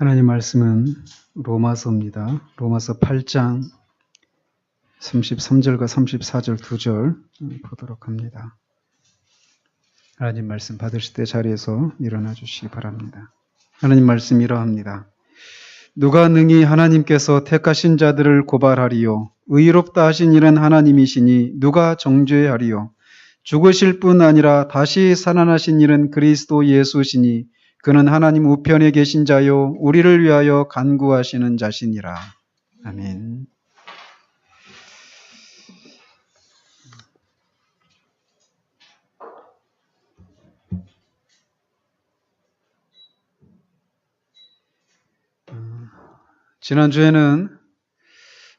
하나님 말씀은 로마서입니다. 로마서 8장 33절과 34절 2절 보도록 합니다. 하나님 말씀 받으실 때 자리에서 일어나 주시기 바랍니다. 하나님 말씀 이러합니다. 누가 능히 하나님께서 택하신 자들을 고발하리요? 의롭다 하신 이는 하나님이시니 누가 정죄하리요? 죽으실 뿐 아니라 다시 살아나신 이는 그리스도 예수시니 그는 하나님 우편에 계신 자요 우리를 위하여 간구하시는 자시니라. 아멘. 지난주에는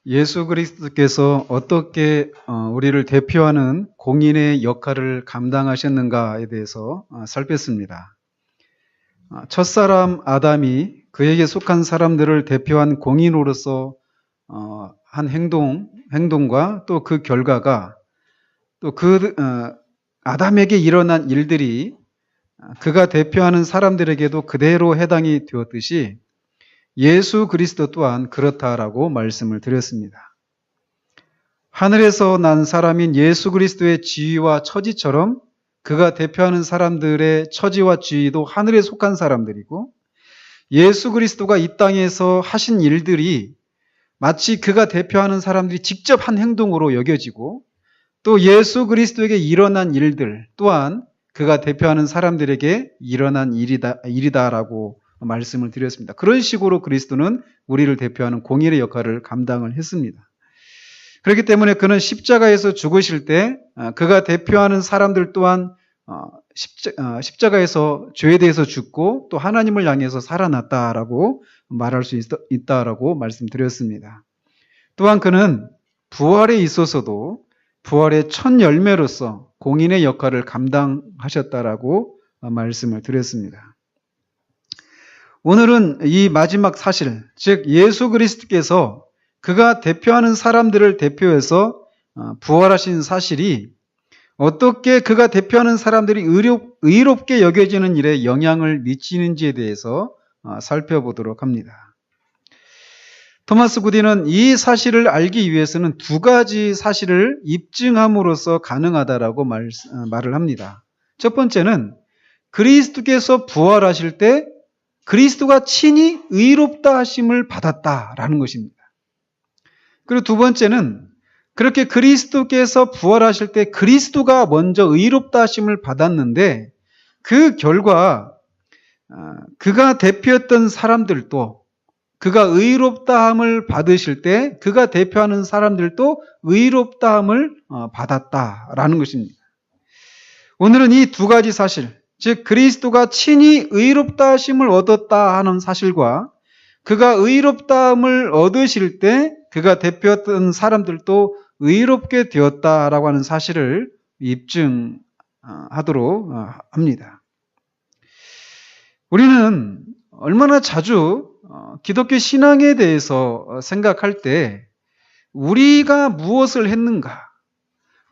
예수 그리스도께서 어떻게 우리를 대표하는 공인의 역할을 감당하셨는가에 대해서 살폈습니다. 첫사람 아담이 그에게 속한 사람들을 대표한 공인으로서 한 행동과 또 그 결과가 또 아담에게 일어난 일들이 그가 대표하는 사람들에게도 그대로 해당이 되었듯이 예수 그리스도 또한 그렇다라고 말씀을 드렸습니다. 하늘에서 난 사람인 예수 그리스도의 지위와 처지처럼 그가 대표하는 사람들의 처지와 지위도 하늘에 속한 사람들이고 예수 그리스도가 이 땅에서 하신 일들이 마치 그가 대표하는 사람들이 직접 한 행동으로 여겨지고 또 예수 그리스도에게 일어난 일들 또한 그가 대표하는 사람들에게 일어난 일이다라고 말씀을 드렸습니다. 그런 식으로 그리스도는 우리를 대표하는 공일의 역할을 감당을 했습니다. 그렇기 때문에 그는 십자가에서 죽으실 때 그가 대표하는 사람들 또한 십자가에서 죄에 대해서 죽고 또 하나님을 향해서 살아났다라고 말할 수 있다라고 말씀드렸습니다. 또한 그는 부활에 있어서도 부활의 첫 열매로서 공인의 역할을 감당하셨다라고 말씀을 드렸습니다. 오늘은 이 마지막 사실, 즉 예수 그리스도께서 그가 대표하는 사람들을 대표해서 부활하신 사실이 어떻게 그가 대표하는 사람들이 의롭게 여겨지는 일에 영향을 미치는지에 대해서 살펴보도록 합니다. 토마스 구디는 이 사실을 알기 위해서는 두 가지 사실을 입증함으로써 가능하다라고 말을 합니다. 첫 번째는 그리스도께서 부활하실 때 그리스도가 친히 의롭다 하심을 받았다라는 것입니다. 그리고 두 번째는 그렇게 그리스도께서 부활하실 때 그리스도가 먼저 의롭다 하심을 받았는데 그 결과 그가 대표했던 사람들도 그가 의롭다함을 받으실 때 그가 대표하는 사람들도 의롭다함을 받았다라는 것입니다. 오늘은 이 두 가지 사실, 즉 그리스도가 친히 의롭다 하심을 얻었다 하는 사실과 그가 의롭다함을 얻으실 때 그가 대표했던 사람들도 의롭게 되었다라고 하는 사실을 입증하도록 합니다. 우리는 얼마나 자주 기독교 신앙에 대해서 생각할 때 우리가 무엇을 했는가,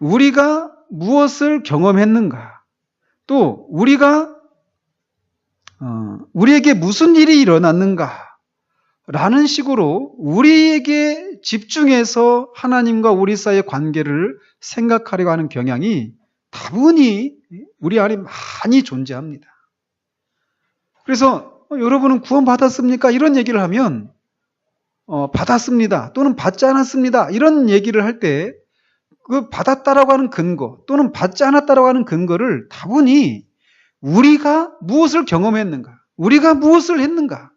우리가 무엇을 경험했는가, 또 우리에게 무슨 일이 일어났는가 라는 식으로 우리에게 집중해서 하나님과 우리 사이의 관계를 생각하려고 하는 경향이 다분히 우리 안에 많이 존재합니다. 그래서 여러분은 구원 받았습니까? 이런 얘기를 하면 받았습니다 또는 받지 않았습니다 이런 얘기를 할 때 그 받았다라고 하는 근거 또는 받지 않았다라고 하는 근거를 다분히 우리가 무엇을 경험했는가, 우리가 무엇을 했는가,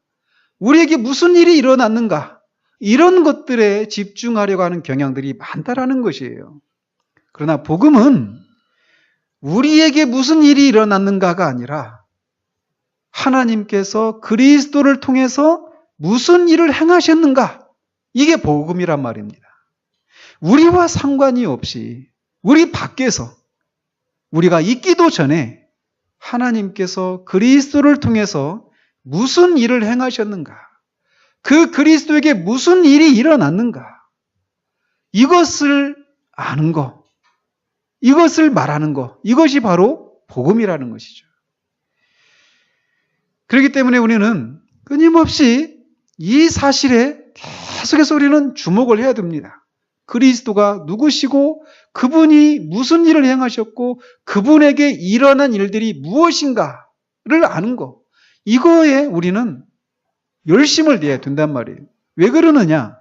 우리에게 무슨 일이 일어났는가 이런 것들에 집중하려고 하는 경향들이 많다라는 것이에요. 그러나 복음은 우리에게 무슨 일이 일어났는가가 아니라 하나님께서 그리스도를 통해서 무슨 일을 행하셨는가, 이게 복음이란 말입니다. 우리와 상관이 없이 우리 밖에서 우리가 있기도 전에 하나님께서 그리스도를 통해서 무슨 일을 행하셨는가, 그 그리스도에게 무슨 일이 일어났는가, 이것을 아는 것, 이것을 말하는 것, 이것이 바로 복음이라는 것이죠. 그렇기 때문에 우리는 끊임없이 이 사실에 계속해서 우리는 주목을 해야 됩니다. 그리스도가 누구시고 그분이 무슨 일을 행하셨고 그분에게 일어난 일들이 무엇인가를 아는 것. 이거에 우리는 열심을 내야 된단 말이에요. 왜 그러느냐?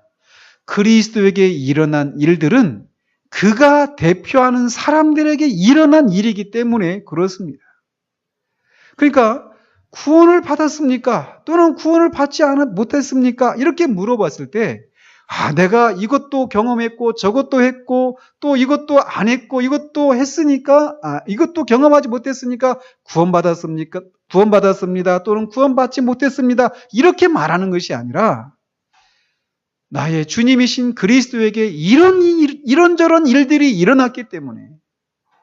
그리스도에게 일어난 일들은 그가 대표하는 사람들에게 일어난 일이기 때문에 그렇습니다. 그러니까 구원을 받았습니까? 또는 구원을 받지 못했습니까? 이렇게 물어봤을 때 내가 이것도 경험했고 저것도 했고 또 이것도 안 했고 이것도 했으니까 이것도 경험하지 못했으니까 구원받았습니까? 구원받았습니다. 또는 구원받지 못했습니다. 이렇게 말하는 것이 아니라 나의 주님이신 그리스도에게 이런저런 일들이 일어났기 때문에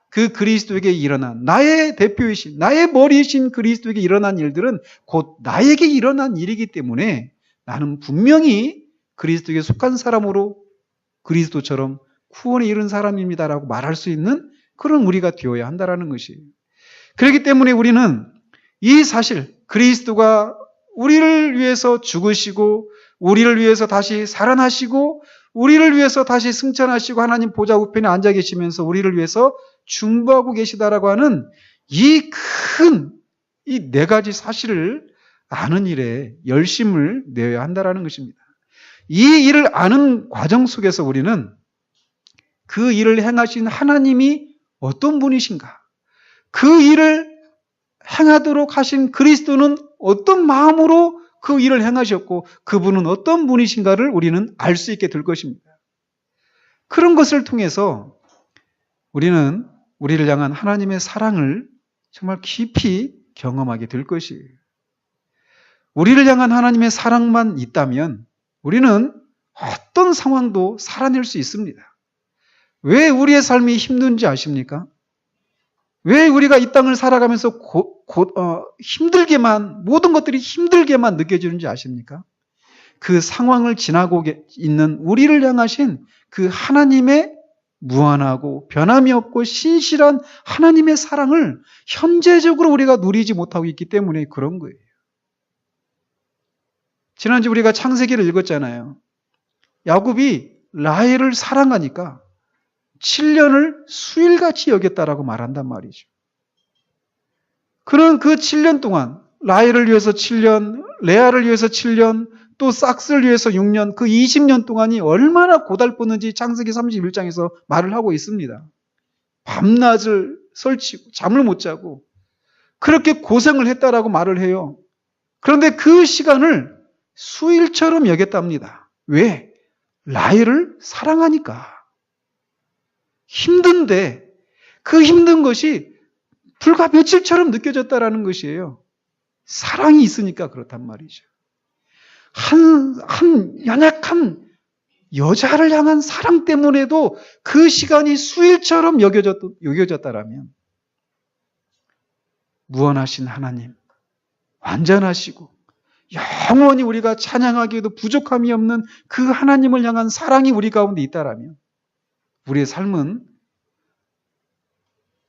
그 그리스도에게 일어난 나의 대표이신 나의 머리이신 그리스도에게 일어난 일들은 곧 나에게 일어난 일이기 때문에 나는 분명히 그리스도에게 속한 사람으로 그리스도처럼 구원에 이른 사람입니다라고 말할 수 있는 그런 우리가 되어야 한다라는 것이에요. 그렇기 때문에 우리는 이 사실 그리스도가 우리를 위해서 죽으시고 우리를 위해서 다시 살아나시고 우리를 위해서 다시 승천하시고 하나님 보좌 우편에 앉아 계시면서 우리를 위해서 중보하고 계시다라고 하는 이 네 가지 사실을 아는 일에 열심을 내어야 한다라는 것입니다. 이 일을 아는 과정 속에서 우리는 그 일을 행하신 하나님이 어떤 분이신가? 그 일을 행하도록 하신 그리스도는 어떤 마음으로 그 일을 행하셨고 그분은 어떤 분이신가를 우리는 알 수 있게 될 것입니다. 그런 것을 통해서 우리는 우리를 향한 하나님의 사랑을 정말 깊이 경험하게 될 것이에요. 우리를 향한 하나님의 사랑만 있다면 우리는 어떤 상황도 살아낼 수 있습니다. 왜 우리의 삶이 힘든지 아십니까? 왜 우리가 이 땅을 살아가면서 힘들게만, 모든 것들이 힘들게만 느껴지는지 아십니까? 그 상황을 지나고 있는 우리를 향하신 그 하나님의 무한하고 변함이 없고 신실한 하나님의 사랑을 현재적으로 우리가 누리지 못하고 있기 때문에 그런 거예요. 지난주 우리가 창세기를 읽었잖아요. 야곱이 라헬을 사랑하니까 7년을 수일같이 여겼다라고 말한단 말이죠. 그는 그 7년 동안 라헬을 위해서 7년, 레아를 위해서 7년, 또 삭스를 위해서 6년, 그 20년 동안이 얼마나 고달팠는지 창세기 31장에서 말을 하고 있습니다. 밤낮을 설치고 잠을 못 자고 그렇게 고생을 했다라고 말을 해요. 그런데 그 시간을 수일처럼 여겼답니다. 왜? 라헬을 사랑하니까. 힘든데 그 힘든 것이 불과 며칠처럼 느껴졌다라는 것이에요. 사랑이 있으니까 그렇단 말이죠. 한 연약한 여자를 향한 사랑 때문에도 그 시간이 수일처럼 여겨졌다라면 무한하신 하나님, 완전하시고 영원히 우리가 찬양하기에도 부족함이 없는 그 하나님을 향한 사랑이 우리 가운데 있다라면 우리의 삶은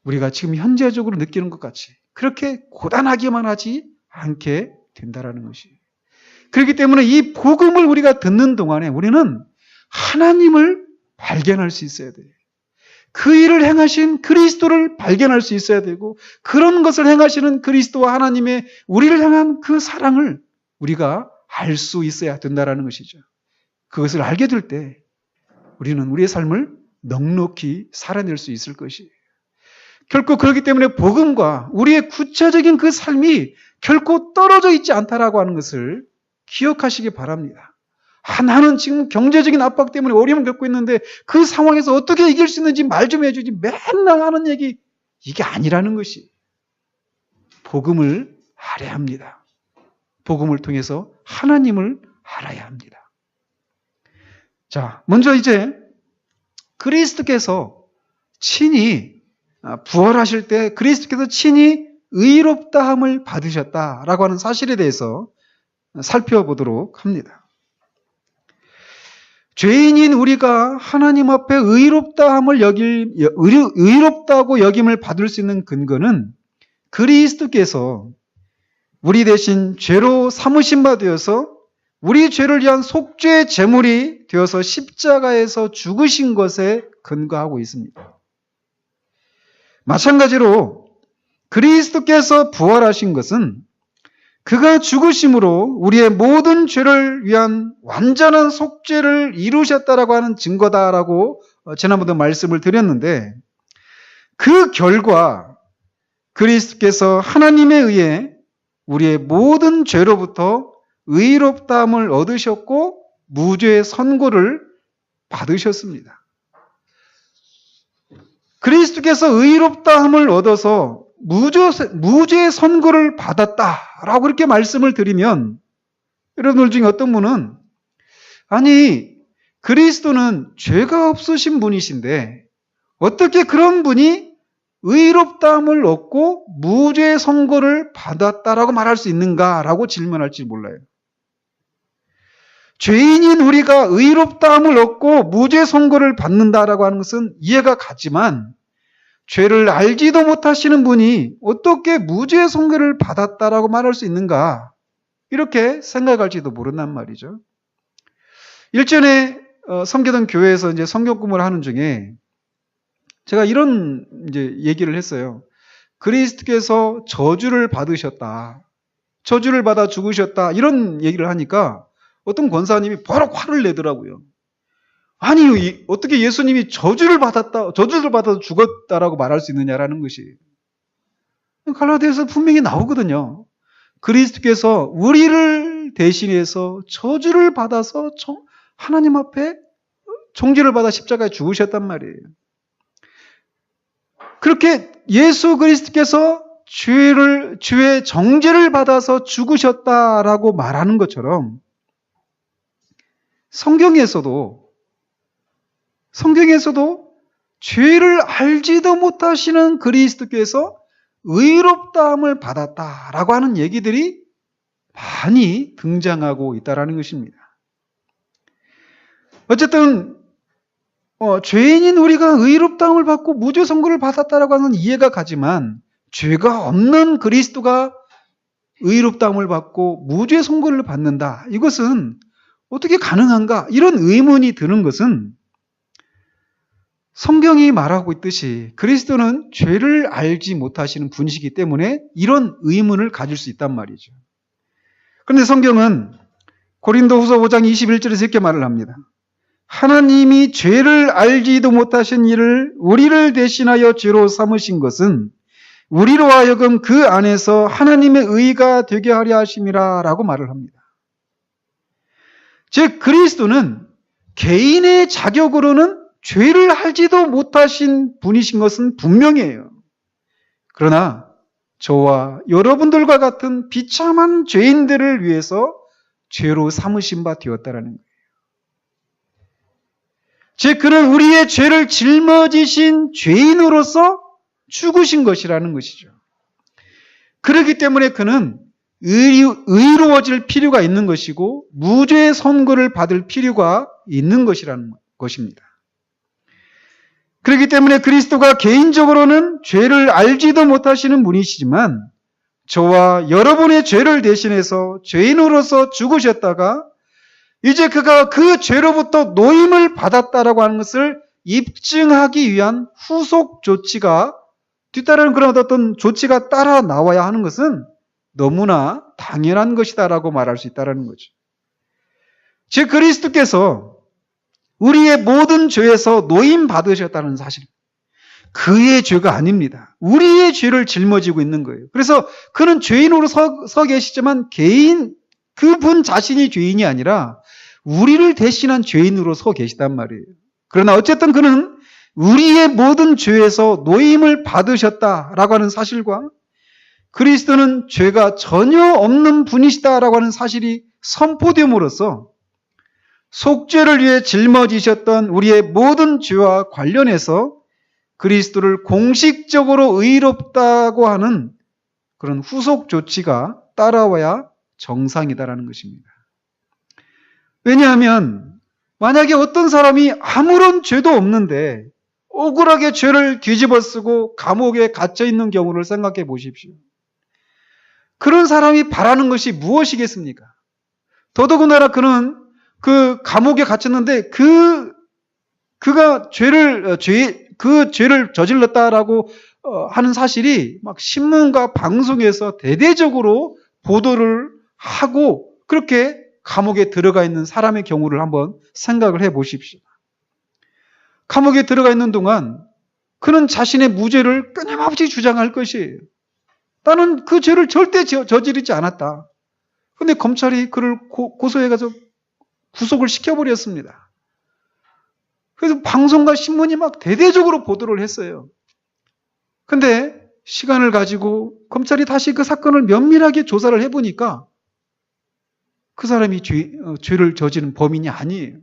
우리가 지금 현재적으로 느끼는 것 같이 그렇게 고단하기만 하지 않게 된다라는 것이에요. 그렇기 때문에 이 복음을 우리가 듣는 동안에 우리는 하나님을 발견할 수 있어야 돼요. 그 일을 행하신 그리스도를 발견할 수 있어야 되고 그런 것을 행하시는 그리스도와 하나님의 우리를 향한 그 사랑을 우리가 알 수 있어야 된다라는 것이죠. 그것을 알게 될 때 우리는 우리의 삶을 넉넉히 살아낼 수 있을 것이에요. 결코 그렇기 때문에 복음과 우리의 구체적인 그 삶이 결코 떨어져 있지 않다라고 하는 것을 기억하시기 바랍니다. 나는 지금 경제적인 압박 때문에 어려움을 겪고 있는데 그 상황에서 어떻게 이길 수 있는지 말 좀 해주지 맨날 하는 얘기 이게 아니라는 것이 복음을 알아야 합니다. 복음을 통해서 하나님을 알아야 합니다. 자, 먼저 이제 그리스도께서 친히 부활하실 때 그리스도께서 친히 의롭다함을 받으셨다라고 하는 사실에 대해서 살펴보도록 합니다. 죄인인 우리가 하나님 앞에 의롭다고 여김을 받을 수 있는 근거는 그리스도께서 우리 대신 죄로 삼으신 바 되어서 우리 죄를 위한 속죄 제물이 되어서 십자가에서 죽으신 것에 근거하고 있습니다. 마찬가지로 그리스도께서 부활하신 것은 그가 죽으심으로 우리의 모든 죄를 위한 완전한 속죄를 이루셨다라고 하는 증거다라고 지난번에 말씀을 드렸는데, 그 결과 그리스도께서 하나님에 의해 우리의 모든 죄로부터 의롭다함을 얻으셨고 무죄의 선고를 받으셨습니다. 그리스도께서 의롭다함을 얻어서 무죄의 선고를 받았다라고 이렇게 말씀을 드리면, 여러분들 중에 어떤 분은 아니 그리스도는 죄가 없으신 분이신데 어떻게 그런 분이 의롭다함을 얻고 무죄의 선고를 받았다라고 말할 수 있는가라고 질문할지 몰라요. 죄인인 우리가 의롭다함을 얻고 무죄 선고를 받는다라고 하는 것은 이해가 가지만, 죄를 알지도 못하시는 분이 어떻게 무죄 선고를 받았다라고 말할 수 있는가, 이렇게 생각할지도 모른단 말이죠. 일전에 섬기던 교회에서 이제 성경 공부를 하는 중에 제가 이런 이제 얘기를 했어요. 그리스도께서 저주를 받으셨다, 저주를 받아 죽으셨다, 이런 얘기를 하니까 어떤 권사님이 바로 화를 내더라고요. 아니, 어떻게 예수님이 저주를 받아서 죽었다라고 말할 수 있느냐라는 것이. 갈라디아서 분명히 나오거든요. 그리스도께서 우리를 대신해서 저주를 받아서 하나님 앞에 종지를 받아 십자가에 죽으셨단 말이에요. 그렇게 예수 그리스도께서 죄의 정죄를 받아서 죽으셨다라고 말하는 것처럼 성경에서도 죄를 알지도 못하시는 그리스도께서 의롭다함을 받았다라고 하는 얘기들이 많이 등장하고 있다는 것입니다. 어쨌든 죄인인 우리가 의롭다함을 받고 무죄 선고를 받았다라고 하는 이해가 가지만, 죄가 없는 그리스도가 의롭다함을 받고 무죄 선고를 받는다, 이것은 어떻게 가능한가? 이런 의문이 드는 것은 성경이 말하고 있듯이 그리스도는 죄를 알지 못하시는 분이시기 때문에 이런 의문을 가질 수 있단 말이죠. 그런데 성경은 고린도후서 5장 21절에서 이렇게 말을 합니다. 하나님이 죄를 알지도 못하신 이를 우리를 대신하여 죄로 삼으신 것은 우리로 하여금 그 안에서 하나님의 의가 되게 하려 하심이라 라고 말을 합니다. 즉 그리스도는 개인의 자격으로는 죄를 알지도 못하신 분이신 것은 분명해요. 그러나 저와 여러분들과 같은 비참한 죄인들을 위해서 죄로 삼으신 바 되었다라는 거예요. 즉 그는 우리의 죄를 짊어지신 죄인으로서 죽으신 것이라는 것이죠. 그렇기 때문에 그는 의로워질 필요가 있는 것이고 무죄의 선고를 받을 필요가 있는 것이라는 것입니다. 그렇기 때문에 그리스도가 개인적으로는 죄를 알지도 못하시는 분이시지만 저와 여러분의 죄를 대신해서 죄인으로서 죽으셨다가 이제 그가 그 죄로부터 노임을 받았다라고 하는 것을 입증하기 위한 후속 조치가, 뒤따르는 그런 어떤 조치가 따라 나와야 하는 것은 너무나 당연한 것이다라고 말할 수 있다는 거죠. 즉 그리스도께서 우리의 모든 죄에서 노임 받으셨다는 사실, 그의 죄가 아닙니다. 우리의 죄를 짊어지고 있는 거예요. 그래서 그는 죄인으로 서 계시지만 그분 자신이 죄인이 아니라 우리를 대신한 죄인으로 서 계시단 말이에요. 그러나 어쨌든 그는 우리의 모든 죄에서 노임을 받으셨다라고 하는 사실과 그리스도는 죄가 전혀 없는 분이시다라고 하는 사실이 선포됨으로써 속죄를 위해 짊어지셨던 우리의 모든 죄와 관련해서 그리스도를 공식적으로 의롭다고 하는 그런 후속 조치가 따라와야 정상이다라는 것입니다. 왜냐하면 만약에 어떤 사람이 아무런 죄도 없는데 억울하게 죄를 뒤집어 쓰고 감옥에 갇혀 있는 경우를 생각해 보십시오. 그런 사람이 바라는 것이 무엇이겠습니까? 더더군다나 그는 그 감옥에 갇혔는데 그가 그 죄를 저질렀다라고 하는 사실이 막 신문과 방송에서 대대적으로 보도를 하고 그렇게 감옥에 들어가 있는 사람의 경우를 한번 생각을 해 보십시오. 감옥에 들어가 있는 동안 그는 자신의 무죄를 끊임없이 주장할 것이에요. 나는 그 죄를 절대 저지르지 않았다. 그런데 검찰이 그를 고소해가지고 구속을 시켜버렸습니다. 그래서 방송과 신문이 막 대대적으로 보도를 했어요. 근데 시간을 가지고 검찰이 다시 그 사건을 면밀하게 조사를 해보니까 그 사람이 죄를 저지른 범인이 아니에요.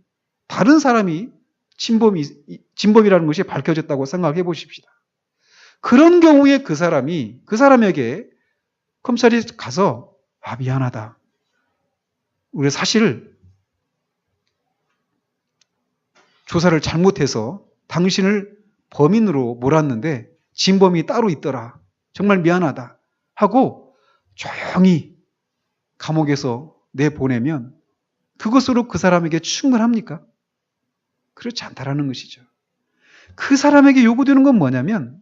다른 사람이 진범이라는 것이 밝혀졌다고 생각해 보십시다. 그런 경우에 그 사람에게 검찰이 가서 미안하다. 우리 사실 조사를 잘못해서 당신을 범인으로 몰았는데 진범이 따로 있더라. 정말 미안하다. 하고 조용히 감옥에서 내보내면 그것으로 그 사람에게 충분합니까? 그렇지 않다라는 것이죠. 그 사람에게 요구되는 건 뭐냐면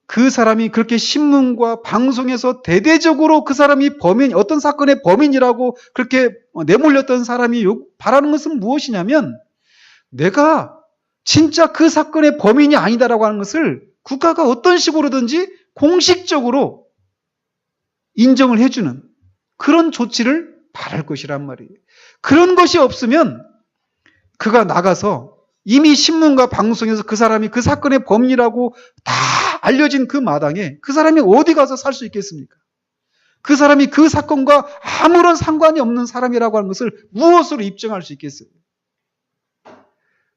그 사람이 그렇게 신문과 방송에서 대대적으로 그 사람이 어떤 사건의 범인이라고 그렇게 내몰렸던 사람이 바라는 것은 무엇이냐면 내가 진짜 그 사건의 범인이 아니다라고 하는 것을 국가가 어떤 식으로든지 공식적으로 인정을 해주는 그런 조치를 바랄 것이란 말이에요. 그런 것이 없으면 그가 나가서 이미 신문과 방송에서 그 사람이 그 사건의 범인이라고 다 알려진 그 마당에 그 사람이 어디 가서 살 수 있겠습니까? 그 사람이 그 사건과 아무런 상관이 없는 사람이라고 하는 것을 무엇으로 입증할 수 있겠어요?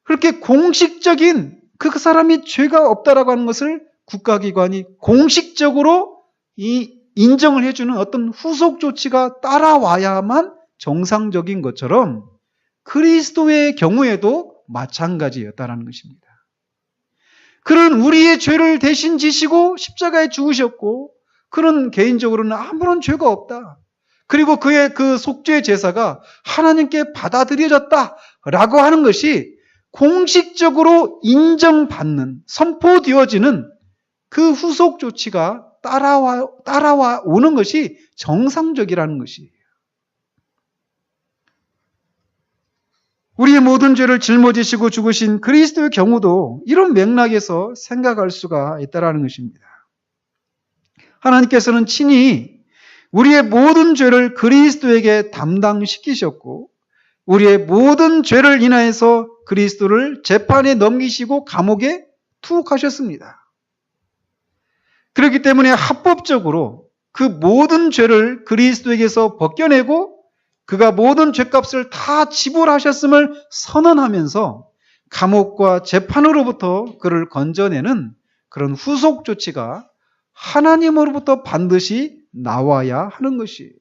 그렇게 공식적인 그 사람이 죄가 없다라고 하는 것을 국가기관이 공식적으로 인정을 해주는 어떤 후속 조치가 따라와야만 정상적인 것처럼 그리스도의 경우에도 마찬가지였다는 것입니다. 그는 우리의 죄를 대신 지시고 십자가에 죽으셨고 그는 개인적으로는 아무런 죄가 없다. 그리고 그의 그 속죄 제사가 하나님께 받아들여졌다라고 하는 것이 공식적으로 인정받는, 선포되어지는 그 후속 조치가 따라와 오는 것이 정상적이라는 것이에요. 우리의 모든 죄를 짊어지시고 죽으신 그리스도의 경우도 이런 맥락에서 생각할 수가 있다는 것입니다. 하나님께서는 친히 우리의 모든 죄를 그리스도에게 담당시키셨고 우리의 모든 죄를 인하여서 그리스도를 재판에 넘기시고 감옥에 투옥하셨습니다. 그렇기 때문에 합법적으로 그 모든 죄를 그리스도에게서 벗겨내고 그가 모든 죄값을 다 지불하셨음을 선언하면서 감옥과 재판으로부터 그를 건져내는 그런 후속 조치가 하나님으로부터 반드시 나와야 하는 것이에요.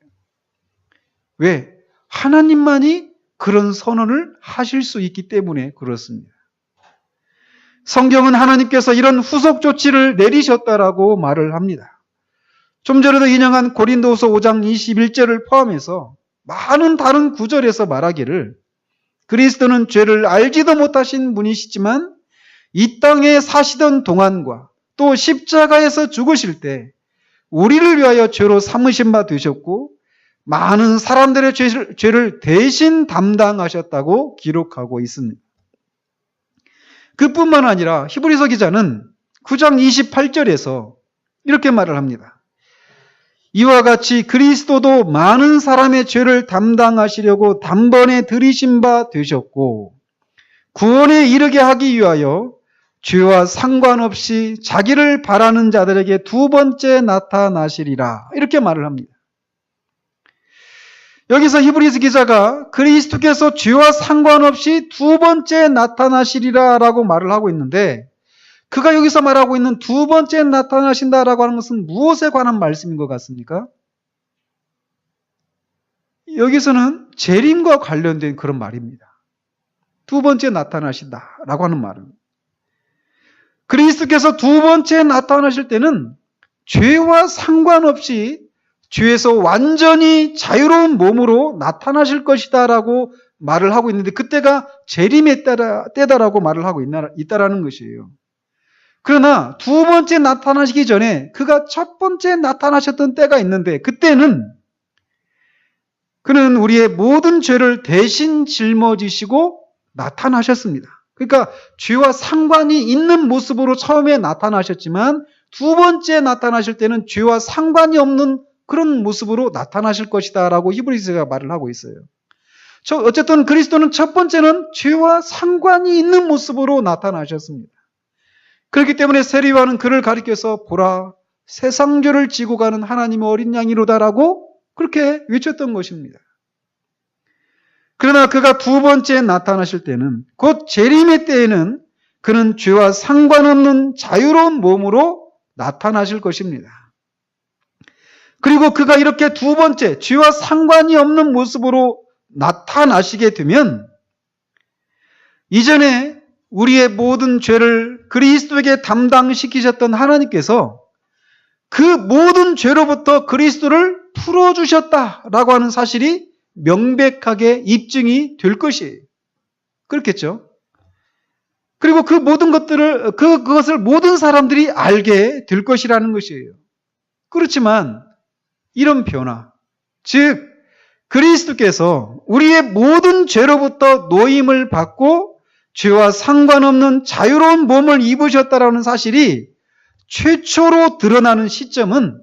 왜? 하나님만이 그런 선언을 하실 수 있기 때문에 그렇습니다. 성경은 하나님께서 이런 후속 조치를 내리셨다라고 말을 합니다. 좀 전에도 인용한 고린도후서 5장 21절을 포함해서 많은 다른 구절에서 말하기를 그리스도는 죄를 알지도 못하신 분이시지만 이 땅에 사시던 동안과 또 십자가에서 죽으실 때 우리를 위하여 죄로 삼으신 바 되셨고 많은 사람들의 죄를 대신 담당하셨다고 기록하고 있습니다. 그뿐만 아니라 히브리서 기자는 9장 28절에서 이렇게 말을 합니다. 이와 같이 그리스도도 많은 사람의 죄를 담당하시려고 단번에 들이신 바 되셨고 구원에 이르게 하기 위하여 죄와 상관없이 자기를 바라는 자들에게 두 번째 나타나시리라 이렇게 말을 합니다. 여기서 히브리서 기자가 그리스도께서 죄와 상관없이 두 번째 나타나시리라 라고 말을 하고 있는데 그가 여기서 말하고 있는 두 번째 나타나신다라고 하는 것은 무엇에 관한 말씀인 것 같습니까? 여기서는 재림과 관련된 그런 말입니다. 두 번째 나타나신다라고 하는 말은 그리스도께서 두 번째 나타나실 때는 죄와 상관없이 죄에서 완전히 자유로운 몸으로 나타나실 것이다 라고 말을 하고 있는데, 그때가 재림의 때다라고 말을 하고 있다라는 것이에요. 그러나 두 번째 나타나시기 전에 그가 첫 번째 나타나셨던 때가 있는데, 그때는 그는 우리의 모든 죄를 대신 짊어지시고 나타나셨습니다. 그러니까 죄와 상관이 있는 모습으로 처음에 나타나셨지만, 두 번째 나타나실 때는 죄와 상관이 없는 그런 모습으로 나타나실 것이다 라고 히브리서가 말을 하고 있어요. 어쨌든 그리스도는 첫 번째는 죄와 상관이 있는 모습으로 나타나셨습니다. 그렇기 때문에 세리와는 그를 가리켜서 보라, 세상죄를 지고 가는 하나님의 어린 양이로다라고 그렇게 외쳤던 것입니다. 그러나 그가 두 번째 나타나실 때는, 곧 재림의 때에는 그는 죄와 상관없는 자유로운 몸으로 나타나실 것입니다. 그리고 그가 이렇게 두 번째 죄와 상관이 없는 모습으로 나타나시게 되면, 이전에 우리의 모든 죄를 그리스도에게 담당시키셨던 하나님께서 그 모든 죄로부터 그리스도를 풀어주셨다라고 하는 사실이 명백하게 입증이 될 것이에요. 그렇겠죠? 그리고 그 모든 것들을, 그것을 모든 사람들이 알게 될 것이라는 것이에요. 그렇지만 이런 변화, 즉 그리스도께서 우리의 모든 죄로부터 노임을 받고 죄와 상관없는 자유로운 몸을 입으셨다라는 사실이 최초로 드러나는 시점은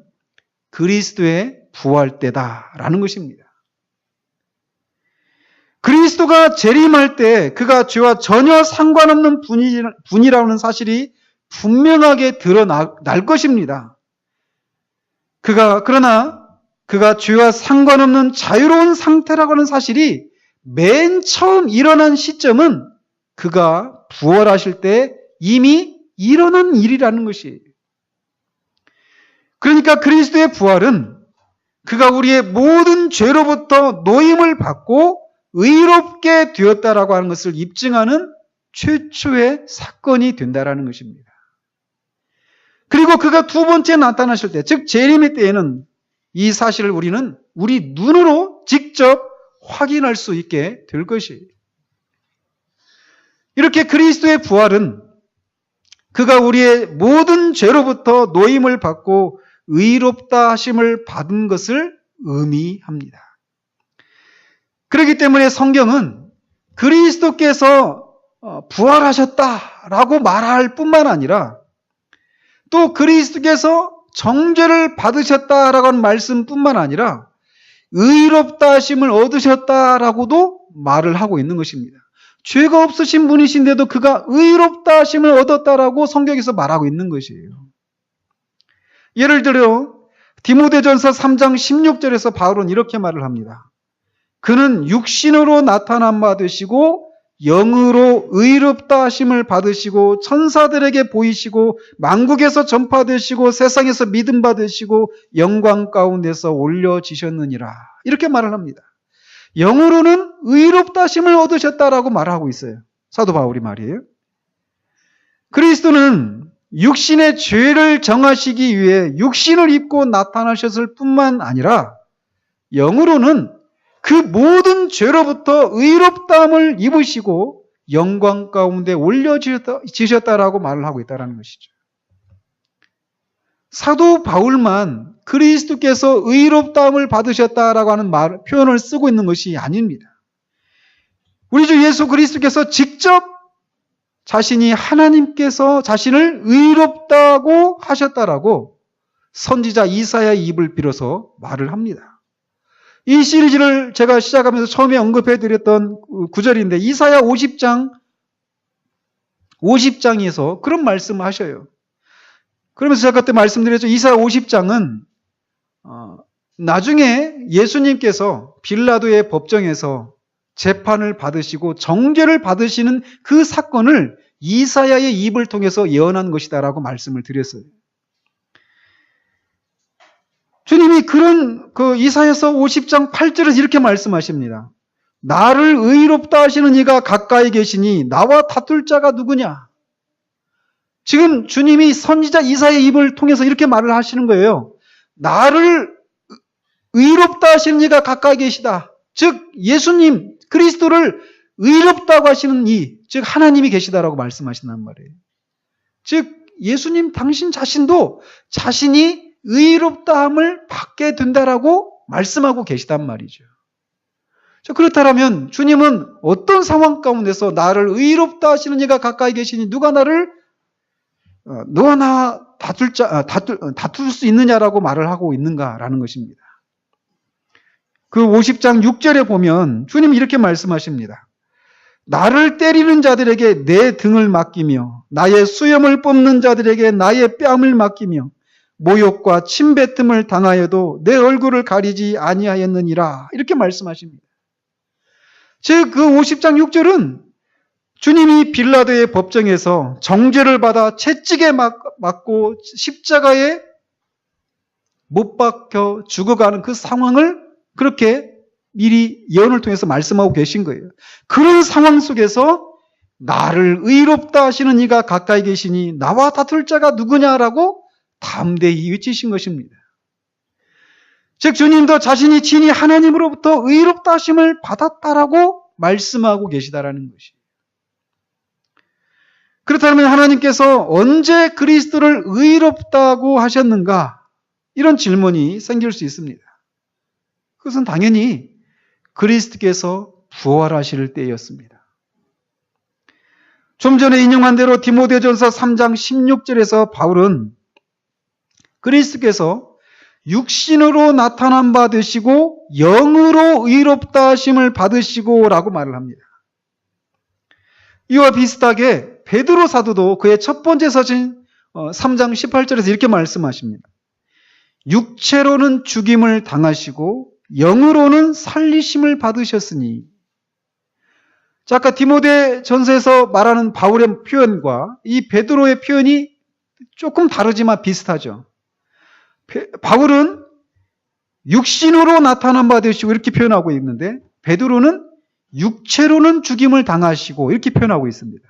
그리스도의 부활 때다라는 것입니다. 그리스도가 재림할 때 그가 죄와 전혀 상관없는 분이라는 사실이 분명하게 드러날 것입니다. 그러나 그가 죄와 상관없는 자유로운 상태라고 하는 사실이 맨 처음 일어난 시점은 그가 부활하실 때 이미 일어난 일이라는 것이에요. 그러니까 그리스도의 부활은 그가 우리의 모든 죄로부터 노임을 받고 의롭게 되었다라고 하는 것을 입증하는 최초의 사건이 된다라는 것입니다. 그리고 그가 두 번째 나타나실 때, 즉 재림의 때에는 이 사실을 우리는 우리 눈으로 직접 확인할 수 있게 될 것이에요. 이렇게 그리스도의 부활은 그가 우리의 모든 죄로부터 노임을 받고 의롭다 하심을 받은 것을 의미합니다. 그렇기 때문에 성경은 그리스도께서 부활하셨다라고 말할 뿐만 아니라 또 그리스도께서 정죄를 받으셨다라고 하는 말씀뿐만 아니라 의롭다 하심을 얻으셨다라고도 말을 하고 있는 것입니다. 죄가 없으신 분이신데도 그가 의롭다 하심을 얻었다라고 성경에서 말하고 있는 것이에요. 예를 들어 디모데전서 3장 16절에서 바울은 이렇게 말을 합니다. 그는 육신으로 나타난 바 되시고 영으로 의롭다 하심을 받으시고 천사들에게 보이시고 만국에서 전파되시고 세상에서 믿음 받으시고 영광 가운데서 올려지셨느니라. 이렇게 말을 합니다. 영으로는 의롭다 하심을 얻으셨다라고 말하고 있어요. 사도 바울이 말이에요. 그리스도는 육신의 죄를 정하시기 위해 육신을 입고 나타나셨을 뿐만 아니라 영으로는 그 모든 죄로부터 의롭다함을 입으시고 영광 가운데 올려지셨다라고 말을 하고 있다는 것이죠. 사도 바울만 그리스도께서 의롭다함을 받으셨다라고 하는 표현을 쓰고 있는 것이 아닙니다. 우리 주 예수 그리스도께서 직접 자신이 하나님께서 자신을 의롭다고 하셨다라고 선지자 이사야의 입을 빌어서 말을 합니다. 이 시리즈를 제가 시작하면서 처음에 언급해드렸던 구절인데 이사야 50장에서 그런 말씀을 하셔요. 그러면서 제가 그때 말씀드렸죠. 이사야 50장은 나중에 예수님께서 빌라도의 법정에서 재판을 받으시고 정죄를 받으시는 그 사건을 이사야의 입을 통해서 예언한 것이다라고 말씀을 드렸어요. 주님이 그런 이사야서 50장 8절에서 이렇게 말씀하십니다. 나를 의롭다 하시는 이가 가까이 계시니 나와 다툴 자가 누구냐? 지금 주님이 선지자 이사야의 입을 통해서 이렇게 말을 하시는 거예요. 나를 의롭다 하시는 이가 가까이 계시다. 즉 예수님 그리스도를 의롭다고 하시는 이, 즉 하나님이 계시다라고 말씀하신단 말이에요. 즉 예수님 당신 자신도 자신이 의롭다함을 받게 된다라고 말씀하고 계시단 말이죠. 그렇다면 주님은 어떤 상황 가운데서 나를 의롭다 하시는 이가 가까이 계시니 누가 나를 너와 나 다툴 수 있느냐라고 말을 하고 있는가라는 것입니다. 그 50장 6절에 보면 주님이 이렇게 말씀하십니다. 나를 때리는 자들에게 내 등을 맡기며 나의 수염을 뽑는 자들에게 나의 뺨을 맡기며 모욕과 침뱉음을 당하여도 내 얼굴을 가리지 아니하였느니라. 이렇게 말씀하십니다. 즉 그 50장 6절은 주님이 빌라도의 법정에서 정죄를 받아 채찍에 맞고 십자가에 못 박혀 죽어가는 그 상황을 그렇게 미리 예언을 통해서 말씀하고 계신 거예요. 그런 상황 속에서 나를 의롭다 하시는 이가 가까이 계시니 나와 다툴 자가 누구냐라고 담대히 외치신 것입니다. 즉 주님도 자신이 친히 하나님으로부터 의롭다 하심을 받았다라고 말씀하고 계시다라는 것이에요. 그렇다면 하나님께서 언제 그리스도를 의롭다고 하셨는가? 이런 질문이 생길 수 있습니다. 그것은 당연히 그리스도께서 부활하실 때였습니다. 좀 전에 인용한 대로 디모데전서 3장 16절에서 바울은 그리스도께서 육신으로 나타난 바 되시고 영으로 의롭다 하심을 받으시고 라고 말을 합니다. 이와 비슷하게 베드로 사도도 그의 첫 번째 서신 3장 18절에서 이렇게 말씀하십니다. 육체로는 죽임을 당하시고 영으로는 살리심을 받으셨으니. 자, 아까 디모데 전서에서 말하는 바울의 표현과 이 베드로의 표현이 조금 다르지만 비슷하죠. 바울은 육신으로 나타난 바 되시고 이렇게 표현하고 있는데 베드로는 육체로는 죽임을 당하시고 이렇게 표현하고 있습니다.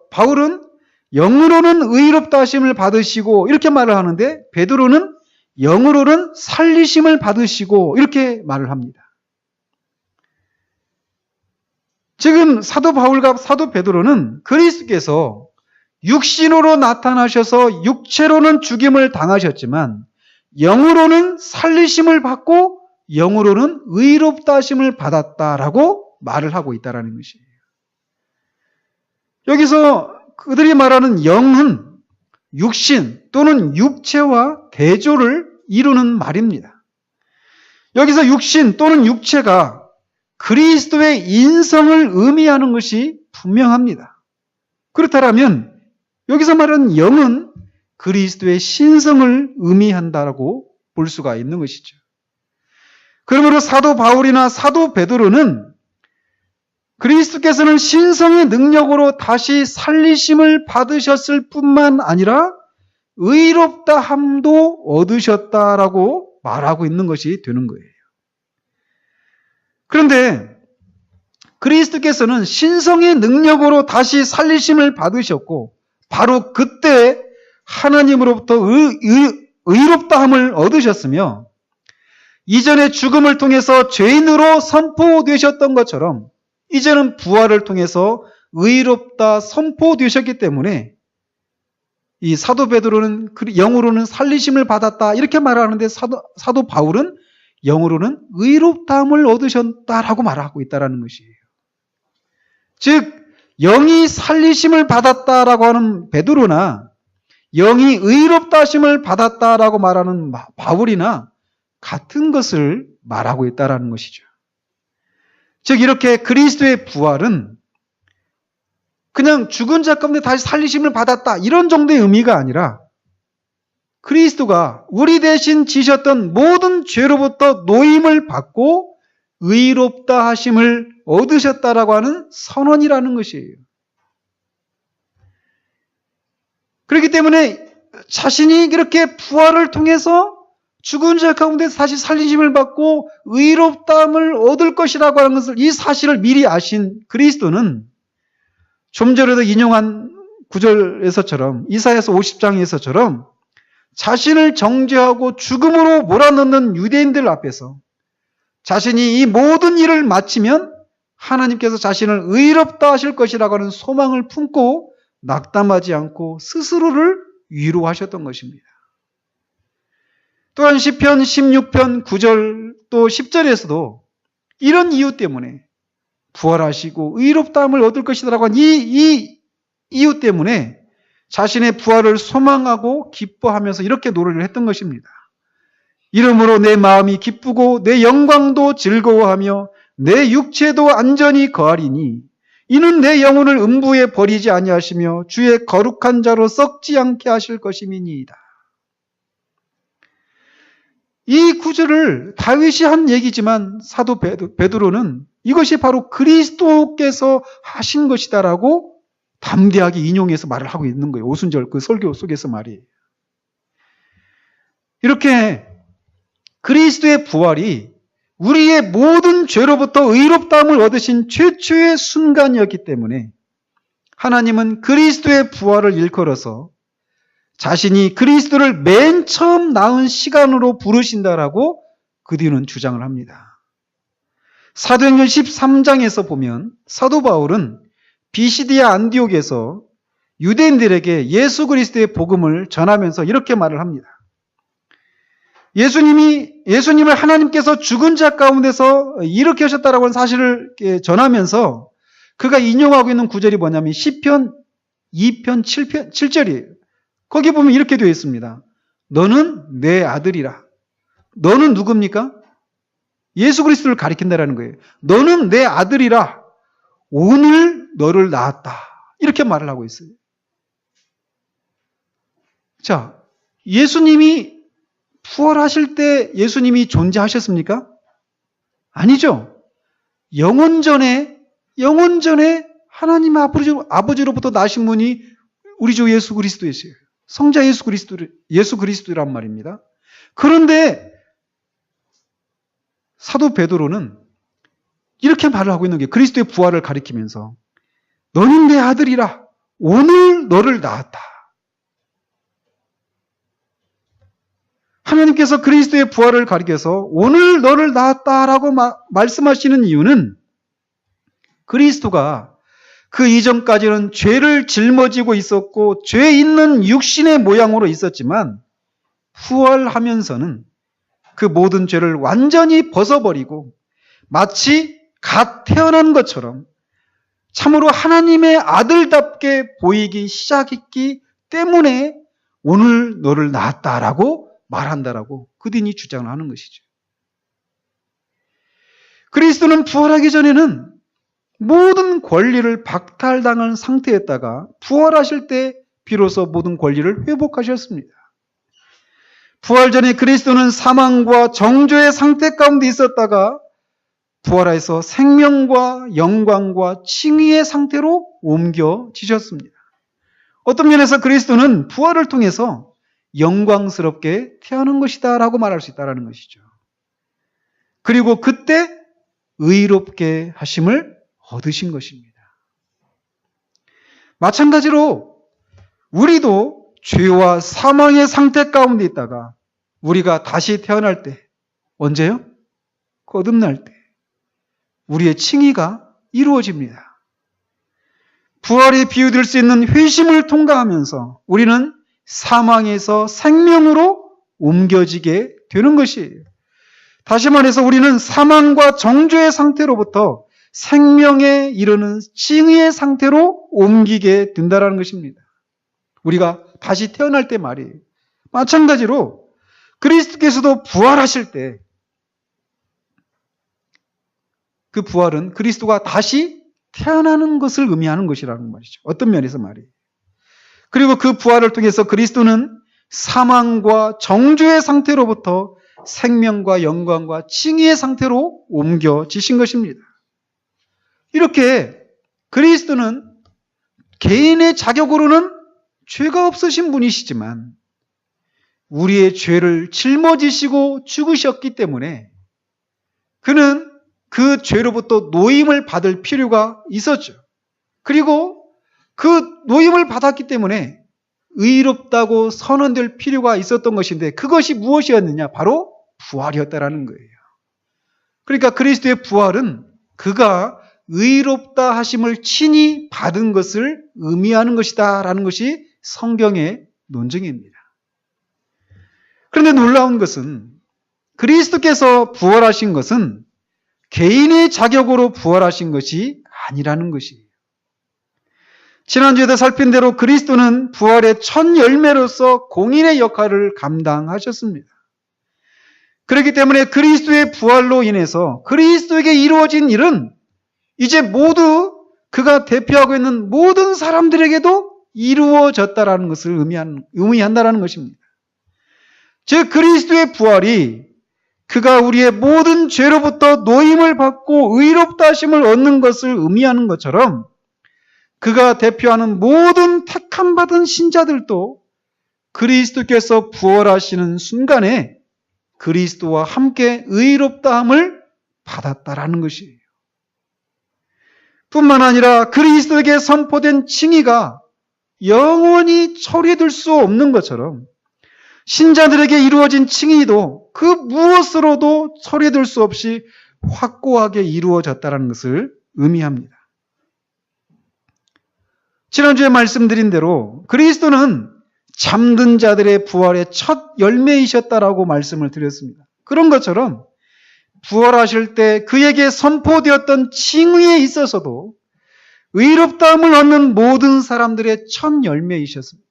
바울은 영으로는 의롭다 하심을 받으시고 이렇게 말을 하는데 베드로는 영으로는 살리심을 받으시고 이렇게 말을 합니다. 지금 사도 바울과 사도 베드로는 그리스도께서 육신으로 나타나셔서 육체로는 죽임을 당하셨지만 영으로는 살리심을 받고 영으로는 의롭다 하심을 받았다라고 말을 하고 있다는 것이에요. 여기서 그들이 말하는 영은 육신 또는 육체와 대조를 이루는 말입니다. 여기서 육신 또는 육체가 그리스도의 인성을 의미하는 것이 분명합니다. 그렇다면 여기서 말하는 영은 그리스도의 신성을 의미한다고 볼 수가 있는 것이죠. 그러므로 사도 바울이나 사도 베드로는 그리스도께서는 신성의 능력으로 다시 살리심을 받으셨을 뿐만 아니라 의롭다 함도 얻으셨다라고 말하고 있는 것이 되는 거예요. 그런데 그리스도께서는 신성의 능력으로 다시 살리심을 받으셨고 바로 그때 하나님으로부터 의롭다함을 얻으셨으며 이전에 죽음을 통해서 죄인으로 선포되셨던 것처럼 이제는 부활을 통해서 의롭다 선포되셨기 때문에 이 사도 베드로는 영으로는 살리심을 받았다 이렇게 말하는데 사도 바울은 영으로는 의롭다함을 얻으셨다라고 말하고 있다는 것이에요. 즉 영이 살리심을 받았다라고 하는 베드로나 영이 의롭다 하심을 받았다라고 말하는 바울이나 같은 것을 말하고 있다는 것이죠. 즉 이렇게 그리스도의 부활은 그냥 죽은 자 가운데 다시 살리심을 받았다 이런 정도의 의미가 아니라 그리스도가 우리 대신 지셨던 모든 죄로부터 노임을 받고 의롭다 하심을 얻으셨다라고 하는 선언이라는 것이에요. 그렇기 때문에 자신이 이렇게 부활을 통해서 죽은 자 가운데 다시 살리심을 받고 의롭다함을 얻을 것이라고 하는 것을 이 사실을 미리 아신 그리스도는 좀 전에도 인용한 구절에서처럼 이사야서 50장에서처럼 자신을 정죄하고 죽음으로 몰아넣는 유대인들 앞에서 자신이 이 모든 일을 마치면 하나님께서 자신을 의롭다 하실 것이라고 하는 소망을 품고 낙담하지 않고 스스로를 위로하셨던 것입니다. 또한 시편 16편 9절 또 10절에서도 이런 이유 때문에 부활하시고 의롭다함을 얻을 것이라고 한 이 이유 때문에 자신의 부활을 소망하고 기뻐하면서 이렇게 노래를 했던 것입니다. 이러므로 내 마음이 기쁘고 내 영광도 즐거워하며 내 육체도 안전히 거하리니 이는 내 영혼을 음부에 버리지 아니하시며 주의 거룩한 자로 썩지 않게 하실 것임이니이다. 이 구절을 다윗이 한 얘기지만 사도 베드로는 이것이 바로 그리스도께서 하신 것이다라고 담대하게 인용해서 말을 하고 있는 거예요. 오순절 그 설교 속에서 말이에요. 이렇게 그리스도의 부활이 우리의 모든 죄로부터 의롭다함을 얻으신 최초의 순간이었기 때문에 하나님은 그리스도의 부활을 일컬어서 자신이 그리스도를 맨 처음 낳은 시간으로 부르신다라고 그 뒤는 주장을 합니다. 사도행전 13장에서 보면 사도 바울은 비시디아 안디옥에서 유대인들에게 예수 그리스도의 복음을 전하면서 이렇게 말을 합니다. 예수님을 하나님께서 죽은 자 가운데서 일으키셨다라고 하는 사실을 전하면서 그가 인용하고 있는 구절이 뭐냐면 시편 2편 7절이에요. 거기 보면 이렇게 되어 있습니다. 너는 내 아들이라. 너는 누굽니까? 예수 그리스도를 가리킨다라는 거예요. 너는 내 아들이라. 오늘 너를 낳았다. 이렇게 말을 하고 있어요. 자, 예수님이 부활하실 때 예수님이 존재하셨습니까? 아니죠. 영원전에 하나님 아버지로부터 나신 분이 우리 주 예수 그리스도이세요. 성자 예수 그리스도란 말입니다. 그런데 사도 베드로는 이렇게 말을 하고 있는 게 그리스도의 부활을 가리키면서 너는 내 아들이라. 오늘 너를 낳았다. 하나님께서 그리스도의 부활을 가리켜서 오늘 너를 낳았다라고 말씀하시는 이유는 그리스도가 그 이전까지는 죄를 짊어지고 있었고 죄 있는 육신의 모양으로 있었지만 부활하면서는 그 모든 죄를 완전히 벗어버리고 마치 갓 태어난 것처럼 참으로 하나님의 아들답게 보이기 시작했기 때문에 오늘 너를 낳았다라고 말한다라고 그들이 주장을 하는 것이죠. 그리스도는 부활하기 전에는 모든 권리를 박탈당한 상태였다가 부활하실 때 비로소 모든 권리를 회복하셨습니다. 부활 전에 그리스도는 사망과 정죄의 상태 가운데 있었다가 부활해서 생명과 영광과 칭의의 상태로 옮겨지셨습니다. 어떤 면에서 그리스도는 부활을 통해서 영광스럽게 태어난 것이다 라고 말할 수 있다는 것이죠. 그리고 그때 의롭게 하심을 얻으신 것입니다. 마찬가지로 우리도 죄와 사망의 상태 가운데 있다가 우리가 다시 태어날 때 언제요? 거듭날 때 우리의 칭의가 이루어집니다. 부활에 비유될 수 있는 회심을 통과하면서 우리는 사망에서 생명으로 옮겨지게 되는 것이에요. 다시 말해서 우리는 사망과 정죄의 상태로부터 생명에 이르는 칭의의 상태로 옮기게 된다는 것입니다. 우리가 다시 태어날 때 말이에요. 마찬가지로 그리스도께서도 부활하실 때 그 부활은 그리스도가 다시 태어나는 것을 의미하는 것이라는 말이죠. 어떤 면에서 말이에요. 그리고 그 부활을 통해서 그리스도는 사망과 정죄의 상태로부터 생명과 영광과 칭의의 상태로 옮겨지신 것입니다. 이렇게 그리스도는 개인의 자격으로는 죄가 없으신 분이시지만 우리의 죄를 짊어지시고 죽으셨기 때문에 그는 그 죄로부터 노임을 받을 필요가 있었죠. 그리고 그 노임을 받았기 때문에 의롭다고 선언될 필요가 있었던 것인데 그것이 무엇이었느냐? 바로 부활이었다라는 거예요. 그러니까 그리스도의 부활은 그가 의롭다 하심을 친히 받은 것을 의미하는 것이다라는 것이 성경의 논증입니다. 그런데 놀라운 것은 그리스도께서 부활하신 것은 개인의 자격으로 부활하신 것이 아니라는 것이에요. 지난주에도 살핀 대로 그리스도는 부활의 첫 열매로서 공인의 역할을 감당하셨습니다. 그렇기 때문에 그리스도의 부활로 인해서 그리스도에게 이루어진 일은 이제 모두 그가 대표하고 있는 모든 사람들에게도 이루어졌다라는 것을 의미한다라는 것입니다. 즉 그리스도의 부활이 그가 우리의 모든 죄로부터 노임을 받고 의롭다 하심을 얻는 것을 의미하는 것처럼 그가 대표하는 모든 택함받은 신자들도 그리스도께서 부활하시는 순간에 그리스도와 함께 의롭다함을 받았다라는 것이에요. 뿐만 아니라 그리스도에게 선포된 칭의가 영원히 처리될 수 없는 것처럼 신자들에게 이루어진 칭의도 그 무엇으로도 처리될 수 없이 확고하게 이루어졌다는 것을 의미합니다. 지난주에 말씀드린 대로 그리스도는 잠든 자들의 부활의 첫 열매이셨다라고 말씀을 드렸습니다. 그런 것처럼 부활하실 때 그에게 선포되었던 칭의에 있어서도 의롭다함을 얻는 모든 사람들의 첫 열매이셨습니다.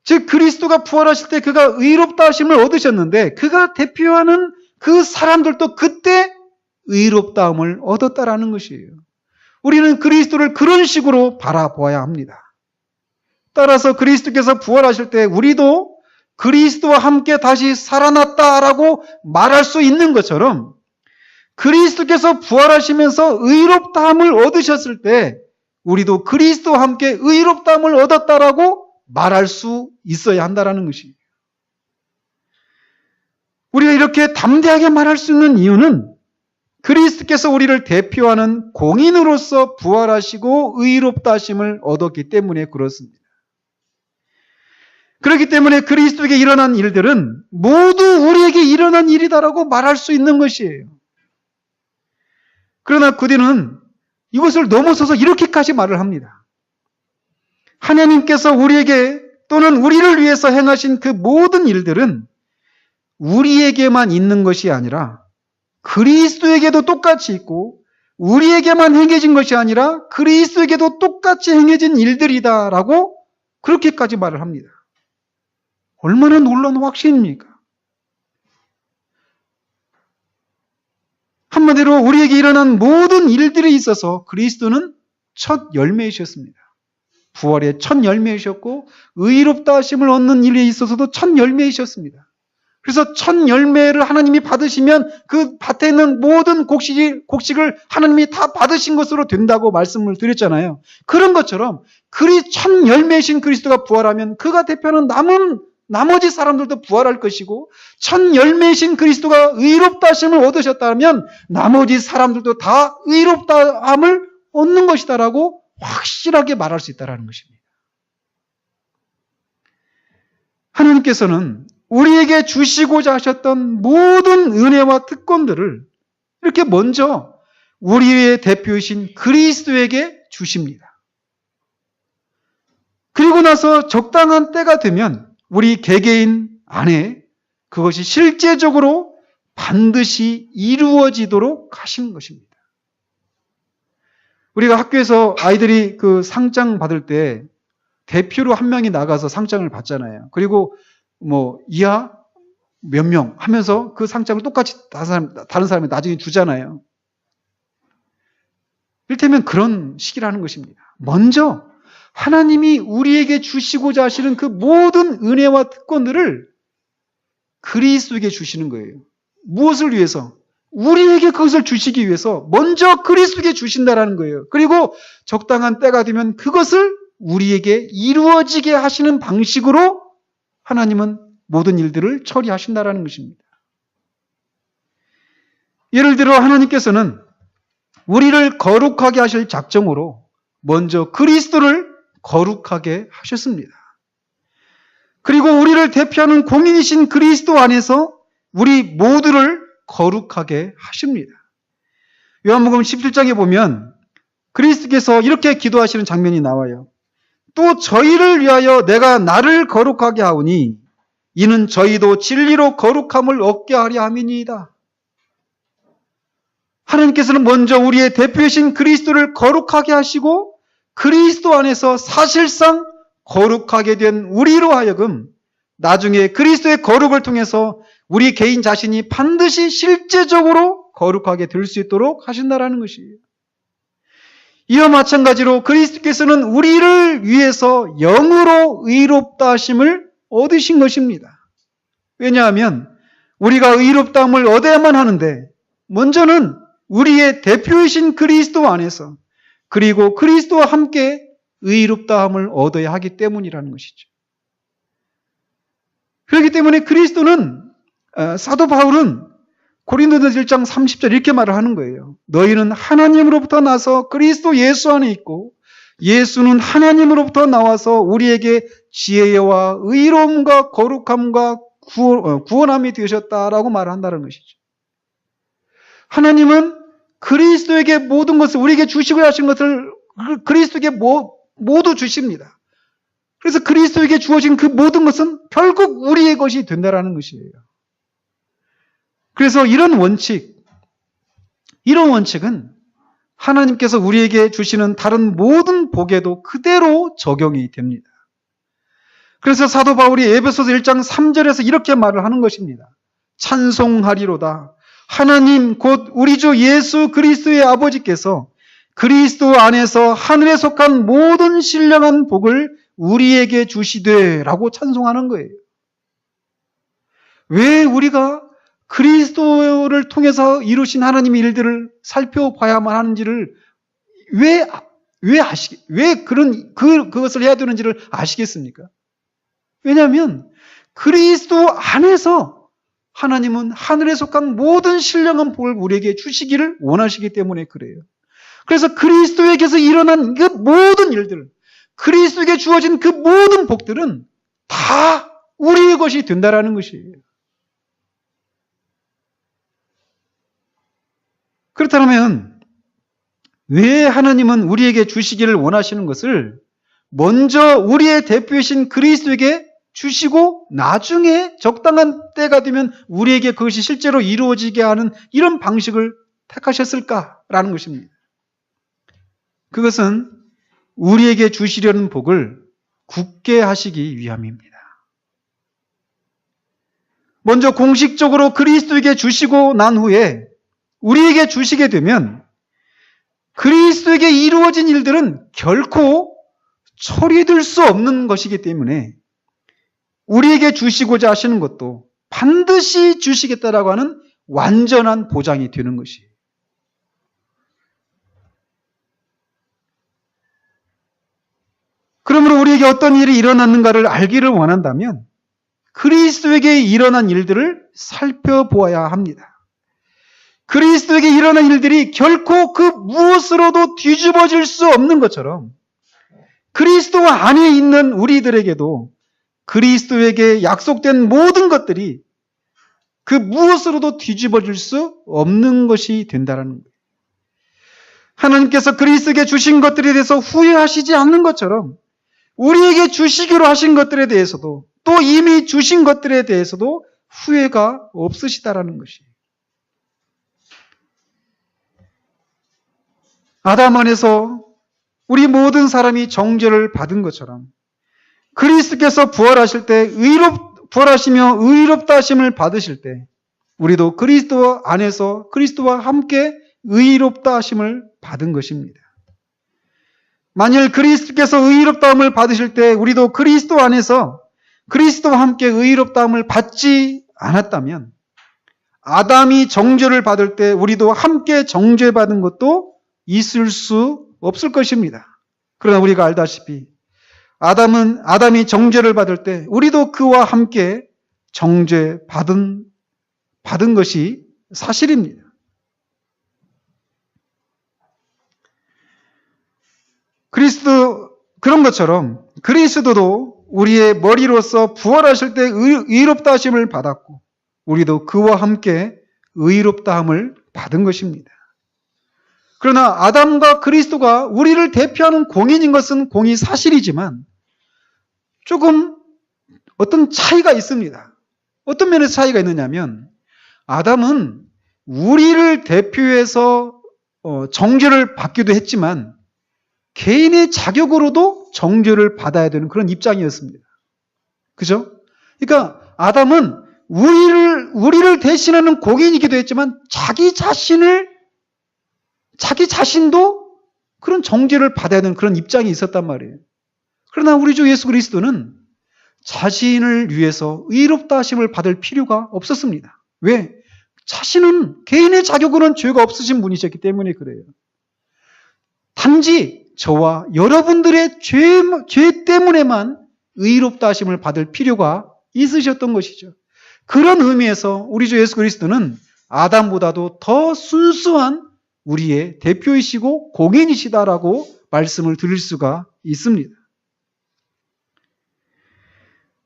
즉 그리스도가 부활하실 때 그가 의롭다 하심을 얻으셨는데 그가 대표하는 그 사람들도 그때 의롭다함을 얻었다라는 것이에요. 우리는 그리스도를 그런 식으로 바라보아야 합니다. 따라서 그리스도께서 부활하실 때 우리도 그리스도와 함께 다시 살아났다라고 말할 수 있는 것처럼 그리스도께서 부활하시면서 의롭다함을 얻으셨을 때 우리도 그리스도와 함께 의롭다함을 얻었다라고 말할 수 있어야 한다는 것입니다. 우리가 이렇게 담대하게 말할 수 있는 이유는 그리스도께서 우리를 대표하는 공인으로서 부활하시고 의롭다 하심을 얻었기 때문에 그렇습니다. 그렇기 때문에 그리스도에게 일어난 일들은 모두 우리에게 일어난 일이다라고 말할 수 있는 것이에요. 그러나 그들은 이것을 넘어서서 이렇게까지 말을 합니다. 하나님께서 우리에게 또는 우리를 위해서 행하신 그 모든 일들은 우리에게만 있는 것이 아니라 그리스도에게도 똑같이 있고 우리에게만 행해진 것이 아니라 그리스도에게도 똑같이 행해진 일들이다라고 그렇게까지 말을 합니다. 얼마나 놀라운 확신입니까? 한마디로 우리에게 일어난 모든 일들에 있어서 그리스도는 첫 열매이셨습니다. 부활의 첫 열매이셨고 의롭다 하심을 얻는 일에 있어서도 첫 열매이셨습니다. 그래서 첫 열매를 하나님이 받으시면 그 밭에 있는 모든 곡식을 하나님이 다 받으신 것으로 된다고 말씀을 드렸잖아요. 그런 것처럼 첫 열매이신 그리스도가 부활하면 그가 대표하는 나머지 사람들도 부활할 것이고 첫 열매이신 그리스도가 의롭다 하심을 얻으셨다면 나머지 사람들도 다 의롭다함을 얻는 것이다라고 확실하게 말할 수 있다는 것입니다. 하나님께서는 우리에게 주시고자 하셨던 모든 은혜와 특권들을 이렇게 먼저 우리의 대표이신 그리스도에게 주십니다. 그리고 나서 적당한 때가 되면 우리 개개인 안에 그것이 실제적으로 반드시 이루어지도록 하신 것입니다. 우리가 학교에서 아이들이 그 상장 받을 때 대표로 한 명이 나가서 상장을 받잖아요. 그리고 이하 몇 명 하면서 그 상장을 똑같이 다른 사람이 나중에 주잖아요. 이를테면 그런 식이라는 것입니다. 먼저 하나님이 우리에게 주시고자 하시는 그 모든 은혜와 특권들을 그리스도에게 주시는 거예요. 무엇을 위해서? 우리에게 그것을 주시기 위해서 먼저 그리스도에게 주신다라는 거예요. 그리고 적당한 때가 되면 그것을 우리에게 이루어지게 하시는 방식으로 하나님은 모든 일들을 처리하신다라는 것입니다. 예를 들어 하나님께서는 우리를 거룩하게 하실 작정으로 먼저 그리스도를 거룩하게 하셨습니다. 그리고 우리를 대표하는 공인이신 그리스도 안에서 우리 모두를 거룩하게 하십니다. 요한복음 17장에 보면 그리스도께서 이렇게 기도하시는 장면이 나와요. 또 저희를 위하여 내가 나를 거룩하게 하오니 이는 저희도 진리로 거룩함을 얻게 하려 함이니이다. 하나님께서는 먼저 우리의 대표이신 그리스도를 거룩하게 하시고 그리스도 안에서 사실상 거룩하게 된 우리로 하여금 나중에 그리스도의 거룩을 통해서 우리 개인 자신이 반드시 실제적으로 거룩하게 될 수 있도록 하신다라는 것이에요. 이와 마찬가지로 그리스도께서는 우리를 위해서 영으로 의롭다 하심을 얻으신 것입니다. 왜냐하면 우리가 의롭다함을 얻어야만 하는데 먼저는 우리의 대표이신 그리스도 안에서 그리고 그리스도와 함께 의롭다함을 얻어야 하기 때문이라는 것이죠. 그렇기 때문에 그리스도는 사도 바울은 고린도전서 1장 30절 이렇게 말을 하는 거예요. 너희는 하나님으로부터 나서 그리스도 예수 안에 있고 예수는 하나님으로부터 나와서 우리에게 지혜와 의로움과 거룩함과 구원함이 되셨다라고 말을 한다는 것이죠. 하나님은 그리스도에게 모든 것을 우리에게 주시고 하신 것을 그리스도에게 모두 주십니다. 그래서 그리스도에게 주어진 그 모든 것은 결국 우리의 것이 된다라는 것이에요. 그래서 이런 원칙은 하나님께서 우리에게 주시는 다른 모든 복에도 그대로 적용이 됩니다. 그래서 사도 바울이 에베소서 1장 3절에서 이렇게 말을 하는 것입니다. 찬송하리로다. 하나님 곧 우리 주 예수 그리스도의 아버지께서 그리스도 안에서 하늘에 속한 모든 신령한 복을 우리에게 주시되 라고 찬송하는 거예요. 왜 우리가 그리스도를 통해서 이루신 하나님의 일들을 살펴봐야만 하는지를 그것을 해야 되는지를 아시겠습니까? 왜냐하면 그리스도 안에서 하나님은 하늘에 속한 모든 신령한 복을 우리에게 주시기를 원하시기 때문에 그래요. 그래서 그리스도에게서 일어난 그 모든 일들, 그리스도에게 주어진 그 모든 복들은 다 우리의 것이 된다라는 것이에요. 그렇다면 왜 하나님은 우리에게 주시기를 원하시는 것을 먼저 우리의 대표이신 그리스도에게 주시고 나중에 적당한 때가 되면 우리에게 그것이 실제로 이루어지게 하는 이런 방식을 택하셨을까라는 것입니다. 그것은 우리에게 주시려는 복을 굳게 하시기 위함입니다. 먼저 공식적으로 그리스도에게 주시고 난 후에 우리에게 주시게 되면 그리스도에게 이루어진 일들은 결코 처리될 수 없는 것이기 때문에 우리에게 주시고자 하시는 것도 반드시 주시겠다라고 하는 완전한 보장이 되는 것이에요. 그러므로 우리에게 어떤 일이 일어났는가를 알기를 원한다면 그리스도에게 일어난 일들을 살펴보아야 합니다. 그리스도에게 일어난 일들이 결코 그 무엇으로도 뒤집어질 수 없는 것처럼 그리스도 안에 있는 우리들에게도 그리스도에게 약속된 모든 것들이 그 무엇으로도 뒤집어질 수 없는 것이 된다는 거예요. 하나님께서 그리스도에게 주신 것들에 대해서 후회하시지 않는 것처럼 우리에게 주시기로 하신 것들에 대해서도 또 이미 주신 것들에 대해서도 후회가 없으시다라는 것이에요. 아담 안에서 우리 모든 사람이 정죄를 받은 것처럼 그리스도께서 부활하실 때 부활하시며 의롭다 하심을 받으실 때 우리도 그리스도 안에서 그리스도와 함께 의롭다 하심을 받은 것입니다. 만일 그리스도께서 의롭다함을 받으실 때 우리도 그리스도 안에서 그리스도와 함께 의롭다함을 받지 않았다면 아담이 정죄를 받을 때 우리도 함께 정죄받은 것도 있을 수 없을 것입니다. 그러나 우리가 알다시피 아담이 정죄를 받을 때 우리도 그와 함께 정죄받은 것이 사실입니다. 그런 것처럼 그리스도도 우리의 머리로서 부활하실 때 의롭다 하심을 받았고 우리도 그와 함께 의롭다 함을 받은 것입니다. 그러나 아담과 그리스도가 우리를 대표하는 공인인 것은 공이 사실이지만 조금 어떤 차이가 있습니다. 어떤 면에서 차이가 있느냐면 아담은 우리를 대표해서 정죄를 받기도 했지만 개인의 자격으로도 정죄를 받아야 되는 그런 입장이었습니다. 그죠? 그러니까 아담은 우리를 대신하는 공인이기도 했지만 자기 자신도 그런 정죄를 받아야 되는 그런 입장이 있었단 말이에요. 그러나 우리 주 예수 그리스도는 자신을 위해서 의롭다 하심을 받을 필요가 없었습니다. 왜? 자신은 개인의 자격으로는 죄가 없으신 분이셨기 때문에 그래요. 단지 저와 여러분들의 죄 때문에만 의롭다 하심을 받을 필요가 있으셨던 것이죠. 그런 의미에서 우리 주 예수 그리스도는 아담보다도 더 순수한 우리의 대표이시고 공인이시다라고 말씀을 드릴 수가 있습니다.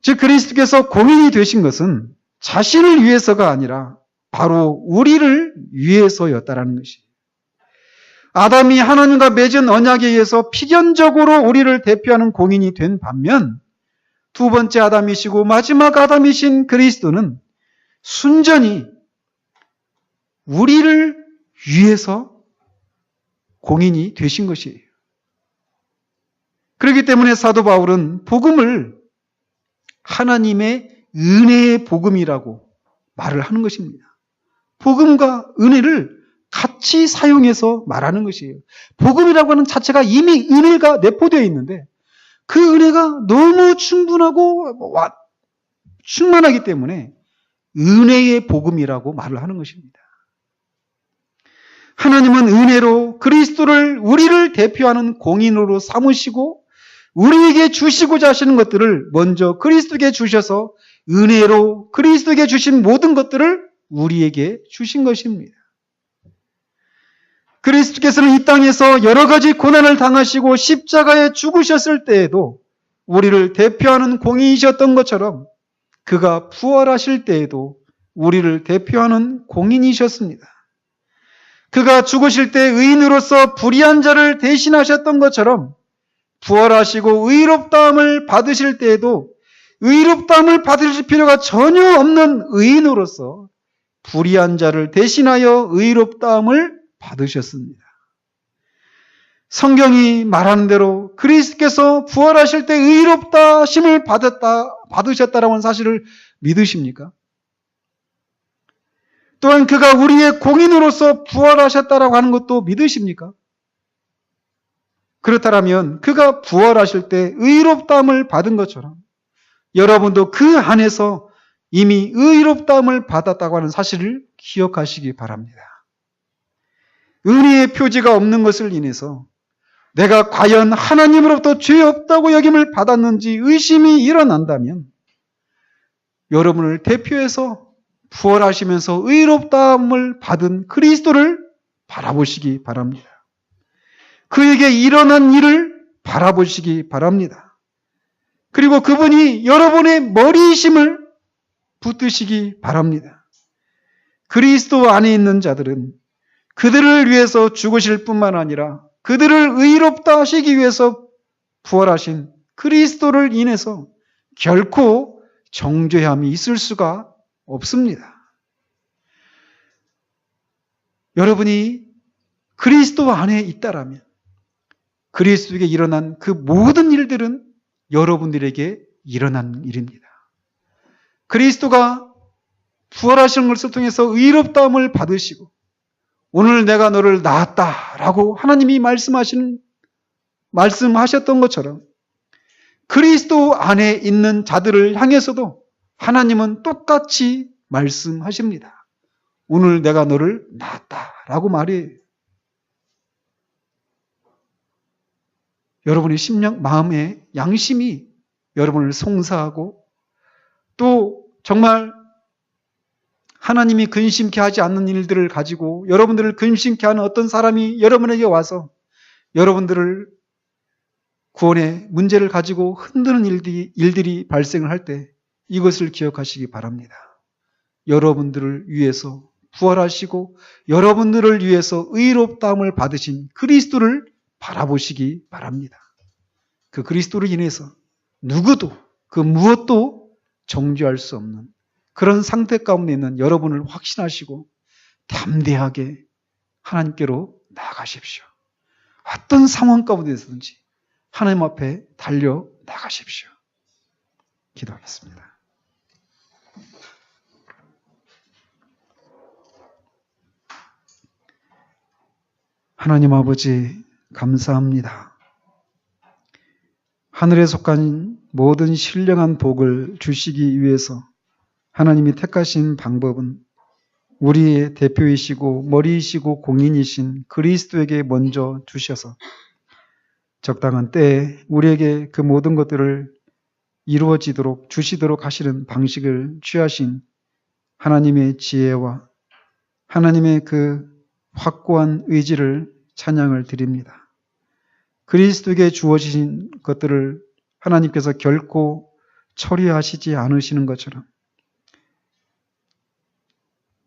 즉 그리스도께서 공인이 되신 것은 자신을 위해서가 아니라 바로 우리를 위해서였다라는 것이에요. 아담이 하나님과 맺은 언약에 의해서 필연적으로 우리를 대표하는 공인이 된 반면 두 번째 아담이시고 마지막 아담이신 그리스도는 순전히 우리를 위해서 공인이 되신 것이에요. 그렇기 때문에 사도 바울은 복음을 하나님의 은혜의 복음이라고 말을 하는 것입니다. 복음과 은혜를 같이 사용해서 말하는 것이에요. 복음이라고 하는 자체가 이미 은혜가 내포되어 있는데 그 은혜가 너무 충분하고 충만하기 때문에 은혜의 복음이라고 말을 하는 것입니다. 하나님은 은혜로 그리스도를 우리를 대표하는 공인으로 삼으시고 우리에게 주시고자 하시는 것들을 먼저 그리스도에게 주셔서 은혜로 그리스도에게 주신 모든 것들을 우리에게 주신 것입니다. 그리스도께서는 이 땅에서 여러 가지 고난을 당하시고 십자가에 죽으셨을 때에도 우리를 대표하는 공인이셨던 것처럼 그가 부활하실 때에도 우리를 대표하는 공인이셨습니다. 그가 죽으실 때 의인으로서 불의한 자를 대신하셨던 것처럼 부활하시고 의롭다함을 받으실 때에도 의롭다함을 받으실 필요가 전혀 없는 의인으로서 불의한 자를 대신하여 의롭다함을 받으셨습니다. 성경이 말하는 대로 그리스도께서 부활하실 때 의롭다 하심을 받으셨다라고 하는 사실을 믿으십니까? 또한 그가 우리의 공인으로서 부활하셨다라고 하는 것도 믿으십니까? 그렇다면 그가 부활하실 때 의롭다함을 받은 것처럼 여러분도 그 안에서 이미 의롭다함을 받았다고 하는 사실을 기억하시기 바랍니다. 은혜의 표지가 없는 것을 인해서 내가 과연 하나님으로부터 죄 없다고 여김을 받았는지 의심이 일어난다면 여러분을 대표해서 부활하시면서 의롭다함을 받은 그리스도를 바라보시기 바랍니다. 그에게 일어난 일을 바라보시기 바랍니다. 그리고 그분이 여러분의 머리이심을 붙드시기 바랍니다. 그리스도 안에 있는 자들은 그들을 위해서 죽으실 뿐만 아니라 그들을 의롭다 하시기 위해서 부활하신 그리스도를 인해서 결코 정죄함이 있을 수가 없습니다. 여러분이 그리스도 안에 있다라면 그리스도에게 일어난 그 모든 일들은 여러분들에게 일어난 일입니다. 그리스도가 부활하시는 것을 통해서 의롭다함을 받으시고 오늘 내가 너를 낳았다라고 하나님이 말씀하셨던 것처럼 그리스도 안에 있는 자들을 향해서도 하나님은 똑같이 말씀하십니다. 오늘 내가 너를 낳았다라고 말해요. 여러분의 심령, 마음의 양심이 여러분을 송사하고 또 정말 하나님이 근심케 하지 않는 일들을 가지고 여러분들을 근심케 하는 어떤 사람이 여러분에게 와서 여러분들을 구원의 문제를 가지고 흔드는 일들이 발생을 할 때 이것을 기억하시기 바랍니다. 여러분들을 위해서 부활하시고 여러분들을 위해서 의롭다함을 받으신 그리스도를 바라보시기 바랍니다. 그 그리스도로 인해서 누구도 그 무엇도 정죄할 수 없는 그런 상태 가운데 있는 여러분을 확신하시고 담대하게 하나님께로 나아가십시오. 어떤 상황 가운데서든지 하나님 앞에 달려 나가십시오. 기도하겠습니다. 하나님 아버지 감사합니다. 하늘에 속한 모든 신령한 복을 주시기 위해서 하나님이 택하신 방법은 우리의 대표이시고 머리이시고 공인이신 그리스도에게 먼저 주셔서 적당한 때에 우리에게 그 모든 것들을 이루어지도록 주시도록 하시는 방식을 취하신 하나님의 지혜와 하나님의 그 확고한 의지를 찬양을 드립니다. 그리스도에게 주어진 것들을 하나님께서 결코 처리하시지 않으시는 것처럼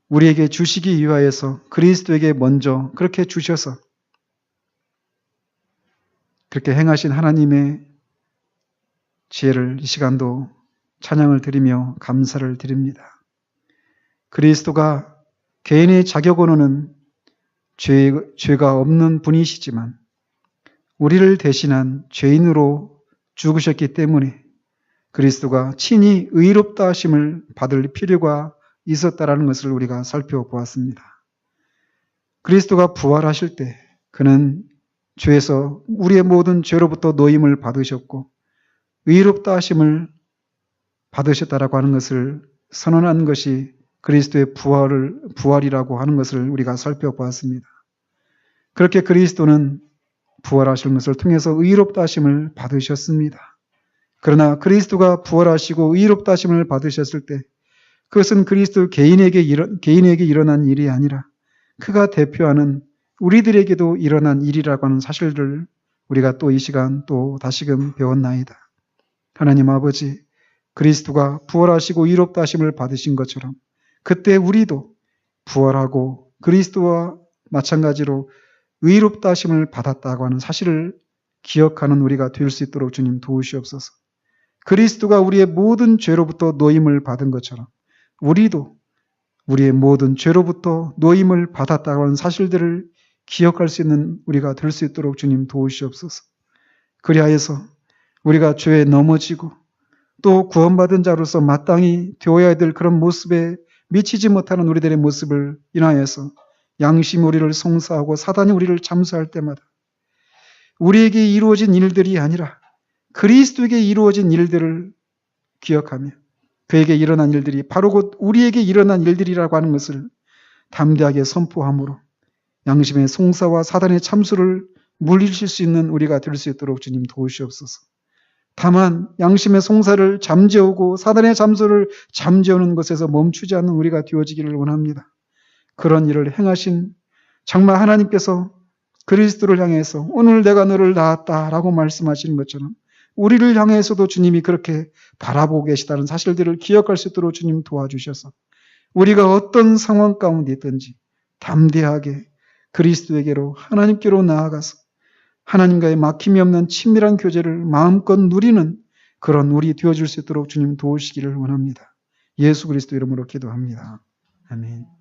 우리에게 주시기 위하여서 그리스도에게 먼저 그렇게 주셔서 그렇게 행하신 하나님의 지혜를 이 시간도 찬양을 드리며 감사를 드립니다. 그리스도가 개인의 자격으로는 죄가 없는 분이시지만 우리를 대신한 죄인으로 죽으셨기 때문에 그리스도가 친히 의롭다 하심을 받을 필요가 있었다라는 것을 우리가 살펴보았습니다. 그리스도가 부활하실 때 그는 죄에서 우리의 모든 죄로부터 노임을 받으셨고 의롭다 하심을 받으셨다라고 하는 것을 선언한 것이 그리스도의 부활이라고 하는 것을 우리가 살펴보았습니다. 그렇게 그리스도는 부활하신 것을 통해서 의롭다 하심을 받으셨습니다. 그러나 그리스도가 부활하시고 의롭다 하심을 받으셨을 때 그것은 그리스도 개인에게 일어난 일이 아니라 그가 대표하는 우리들에게도 일어난 일이라고 하는 사실들을 우리가 또 이 시간 또 다시금 배웠나이다. 하나님 아버지, 그리스도가 부활하시고 의롭다 하심을 받으신 것처럼 그때 우리도 부활하고 그리스도와 마찬가지로 의롭다 하심을 받았다고 하는 사실을 기억하는 우리가 될 수 있도록 주님 도우시옵소서. 그리스도가 우리의 모든 죄로부터 노임을 받은 것처럼 우리도 우리의 모든 죄로부터 노임을 받았다고 하는 사실들을 기억할 수 있는 우리가 될 수 있도록 주님 도우시옵소서. 그리하여서 우리가 죄에 넘어지고 또 구원받은 자로서 마땅히 되어야 될 그런 모습에 미치지 못하는 우리들의 모습을 인하여서 양심이 우리를 송사하고 사단이 우리를 잠수할 때마다 우리에게 이루어진 일들이 아니라 그리스도에게 이루어진 일들을 기억하며 그에게 일어난 일들이 바로 곧 우리에게 일어난 일들이라고 하는 것을 담대하게 선포함으로 양심의 송사와 사단의 참수를 물리칠 수 있는 우리가 될 수 있도록 주님 도우시옵소서. 다만 양심의 송사를 잠재우고 사단의 잠수를 잠재우는 것에서 멈추지 않는 우리가 되어지기를 원합니다. 그런 일을 행하신 정말 하나님께서 그리스도를 향해서 오늘 내가 너를 낳았다라고 말씀하시는 것처럼 우리를 향해서도 주님이 그렇게 바라보고 계시다는 사실들을 기억할 수 있도록 주님 도와주셔서 우리가 어떤 상황 가운데 있든지 담대하게 그리스도에게로 하나님께로 나아가서 하나님과의 막힘이 없는 친밀한 교제를 마음껏 누리는 그런 우리 되어줄 수 있도록 주님 도우시기를 원합니다. 예수 그리스도 이름으로 기도합니다. 아멘.